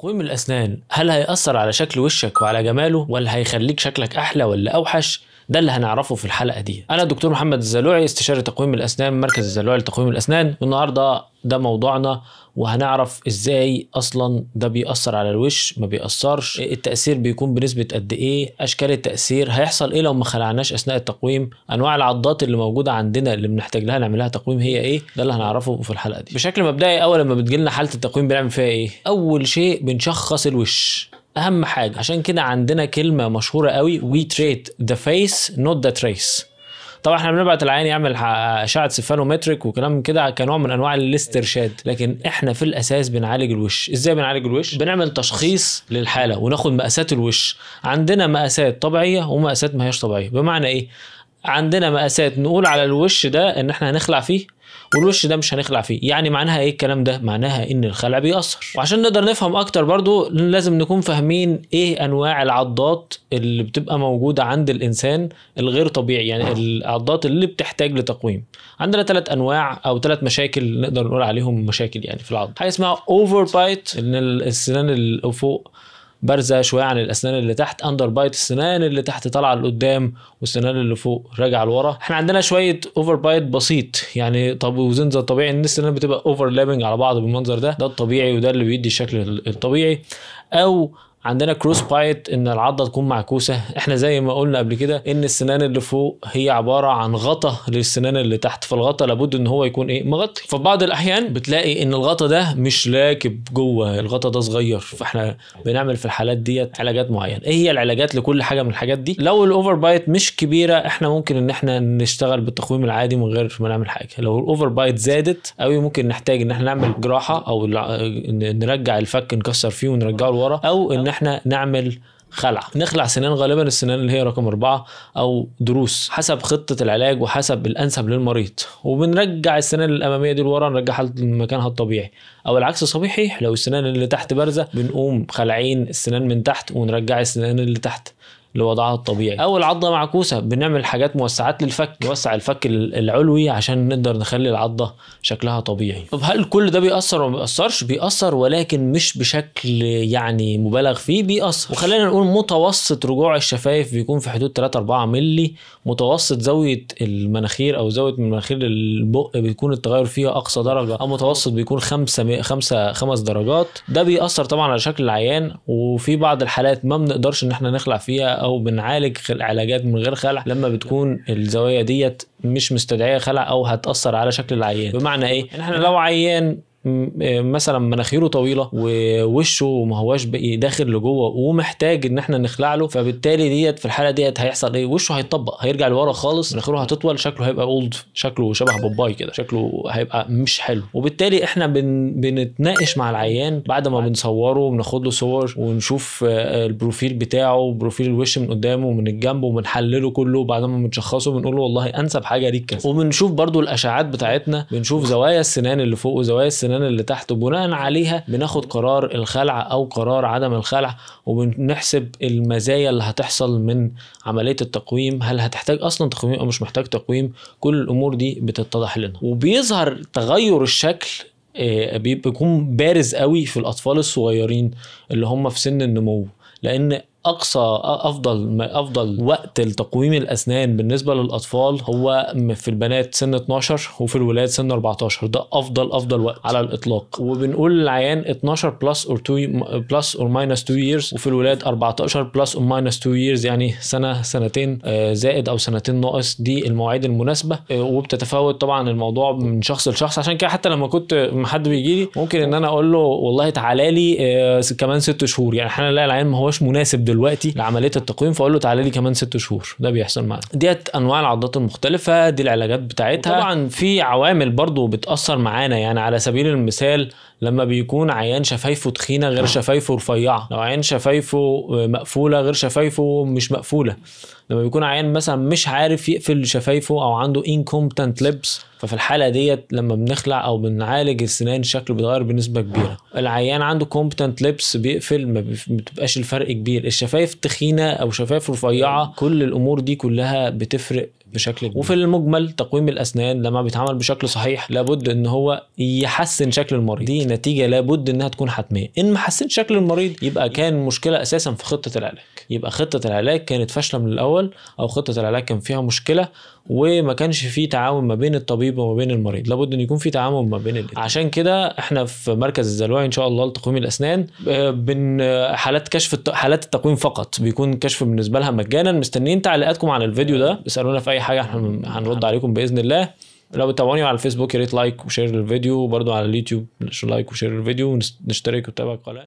تقويم الأسنان هل هيأثر على شكل وشك وعلى جماله ولا هيخليك شكلك أحلى ولا أوحش؟ ده اللي هنعرفه في الحلقة دي. أنا دكتور محمد الزلوعي، استشاري تقويم الأسنان، مركز الزلوعي لتقويم الأسنان، والنهاردة ده موضوعنا وهنعرف ازاي اصلا ده بيأثر على الوش ما بيأثرش، التأثير بيكون بنسبة قد ايه، اشكال التأثير، هيحصل ايه لو ما خلعناش اثناء التقويم، انواع العضات اللي موجودة عندنا اللي بنحتاج لها نعملها تقويم هي ايه. ده اللي هنعرفه في الحلقة دي. بشكل مبدئي اول لما بتجيلنا حالة التقويم بنعمل فيها ايه؟ اول شيء بنشخص الوش، اهم حاجة. عشان كده عندنا كلمة مشهورة قوي: we treat the face not the trace. طبعا احنا بنبعت العيان يعمل اشعه سيفالومتريك وكلام كده كنوع من انواع الاسترشاد، لكن احنا في الاساس بنعالج الوش. ازاي بنعالج الوش؟ بنعمل تشخيص للحاله وناخد مقاسات الوش. عندنا مقاسات طبيعيه ومقاسات ما هياش طبيعيه. بمعنى ايه؟ عندنا مقاسات نقول على الوش ده ان احنا هنخلع فيه، والوش ده مش هنخلع فيه. يعني معناها ايه الكلام ده؟ معناها ان الخلع بيأثر. وعشان نقدر نفهم اكتر برضو لازم نكون فاهمين ايه انواع العضات اللي بتبقى موجودة عند الانسان الغير طبيعي، يعني العضات اللي بتحتاج لتقويم. عندنا 3 انواع او 3 مشاكل نقدر نقول عليهم مشاكل يعني في العض. حاجة اسمها اوفر بايت، ان السنان اللي فوق بارزه شويه عن الاسنان اللي تحت. اندر بايت، السنان اللي تحت طالعه لقدام والسنان اللي فوق راجعه لورا. احنا عندنا شويه اوفر بايت بسيط، يعني طب وزن زي الطبيعي ان السنان بتبقى اوفرلابنج على بعض بالمنظر ده، ده الطبيعي وده اللي بيدي الشكل الطبيعي. او عندنا كروس بايت، ان العضه تكون معكوسه. احنا زي ما قلنا قبل كده ان السنان اللي فوق هي عباره عن غطا للسنان اللي تحت، فالغطا لابد ان هو يكون ايه؟ مغطي. ففي بعض الاحيان بتلاقي ان الغطا ده مش راكب جوه، الغطا ده صغير، فاحنا بنعمل في الحالات ديت علاجات معينه. ايه هي العلاجات لكل حاجه من الحاجات دي؟ لو الاوفر بايت مش كبيره احنا ممكن ان احنا نشتغل بالتقويم العادي من غير ما نعمل حاجه. لو الاوفر بايت زادت قوي ممكن نحتاج ان احنا نعمل جراحه او نرجع الفك نكسر فيه ونرجعه لورا، او ان احنا نعمل خلع، نخلع سنان، غالبا السنان اللي هي رقم 4 او ضروس، حسب خطة العلاج وحسب الانسب للمريض. وبنرجع السنان الامامية دي لورا نرجعها لمكانها الطبيعي، او العكس صحيح. لو السنان اللي تحت بارزة بنقوم خلعين السنان من تحت ونرجع السنان اللي تحت لوضعها الطبيعي. او العضه معكوسه بنعمل حاجات موسعات للفك، نوسع الفك العلوي عشان نقدر نخلي العضه شكلها طبيعي. طب هل كل ده بيأثر ولا ما بيأثرش؟ بيأثر، ولكن مش بشكل يعني مبالغ فيه، بيأثر. وخلينا نقول متوسط رجوع الشفايف بيكون في حدود 3-4 مللي. متوسط زاويه المناخير او زاويه من مناخير البق بيكون التغير فيها اقصى درجه، او متوسط بيكون 5 درجات. ده بيأثر طبعا على شكل العيان، وفي بعض الحالات ما بنقدرش ان احنا نخلع فيها او بنعالج علاجات من غير خلع لما بتكون الزوايا ديت مش مستدعيه خلع او هتاثر على شكل العيان. بمعنى ايه؟ ان احنا لو عيان مثلا مناخيره طويله ووشه ما هواش بقي داخل لجوه ومحتاج ان احنا نخلع له، فبالتالي ديت في الحاله ديت هيحصل ايه؟ وشه هيطبق، هيرجع لورا خالص، مناخيره هتطول، شكله هيبقى اولد، شكله شبه بوباي كده، شكله هيبقى مش حلو. وبالتالي احنا بنتناقش مع العيان بعد ما بنصوره وبناخد له صور ونشوف البروفيل بتاعه، بروفيل الوش من قدامه ومن الجنب، وبنحلله كله. بعد ما بنشخصه بنقول له والله انسب حاجه ليك كذا. وبنشوف برضو الاشعاعات بتاعتنا، بنشوف زوايا السنان اللي فوق وزوايا السنان اللي تحت، وبناء عليها بناخد قرار الخلع او قرار عدم الخلع. وبنحسب المزايا اللي هتحصل من عملية التقويم، هل هتحتاج اصلا تقويم او مش محتاج تقويم. كل الامور دي بتتضح لنا، وبيظهر تغير الشكل بيكون بارز قوي في الاطفال الصغيرين اللي هم في سن النمو، لان افضل وقت لتقويم الاسنان بالنسبه للاطفال هو في البنات سن 12 وفي الولاد سن 14. ده افضل وقت على الاطلاق. وبنقول للعيان 12 بلس اور ماينس 2 years، وفي الولاد 14 بلس اور ماينس 2 years، يعني سنه سنتين زائد او سنتين ناقص. دي المواعيد المناسبه، وبتتفاوت طبعا الموضوع من شخص لشخص. عشان كده حتى لما كنت حد بيجي لي ممكن ان انا اقول له والله تعالى لي كمان 6 شهور، يعني احنا نلاقي العيان ما هوش مناسب دلوقتي لعمليه التقويم فاقول له تعالى لي كمان 6 شهور. ده بيحصل معانا. ديت انواع العضات المختلفه، دي العلاجات بتاعتها. طبعا في عوامل برضو بتاثر معانا، يعني على سبيل المثال لما بيكون عيان شفايفه تخينه غير شفايفه رفيعه، لو عيان شفايفه مقفوله غير شفايفه مش مقفوله، لما بيكون عيان مثلا مش عارف يقفل شفايفه او عنده incompetent lips، ففي الحاله ديت لما بنخلع او بنعالج السنان الشكل بيتغير بنسبه كبيره. العيان عنده competent lips بيقفل، ما بتبقاش الفرق كبير. الشفايف تخينه او شفايف رفيعه، كل الامور دي كلها بتفرق بشكل كبير. وفي المجمل تقويم الاسنان لما بيتعمل بشكل صحيح لابد ان هو يحسن شكل المريض، دي نتيجه لابد انها تكون حتميه. ان ما حسنش شكل المريض يبقى كان مشكله اساسا في خطه العلاج، يبقى خطه العلاج كانت فاشله من الاول، او خطه العلاج كان فيها مشكله وما كانش فيه تعاون ما بين الطبيب وما بين المريض. لابد ان يكون فيه تعاون ما بين الاثنين. عشان كده احنا في مركز الزلوعي ان شاء الله لتقويم الاسنان حالات حالات التقويم فقط بيكون كشف بالنسبه لها مجانا. مستنيين تعليقاتكم على الفيديو ده، اسالونا في اي حاجه احنا هنرد عليكم باذن الله. لو بتابعوني على الفيسبوك يا ريت لايك وشير الفيديو، وبرده على اليوتيوب لايك وشير الفيديو ونشترك وتابع القناه.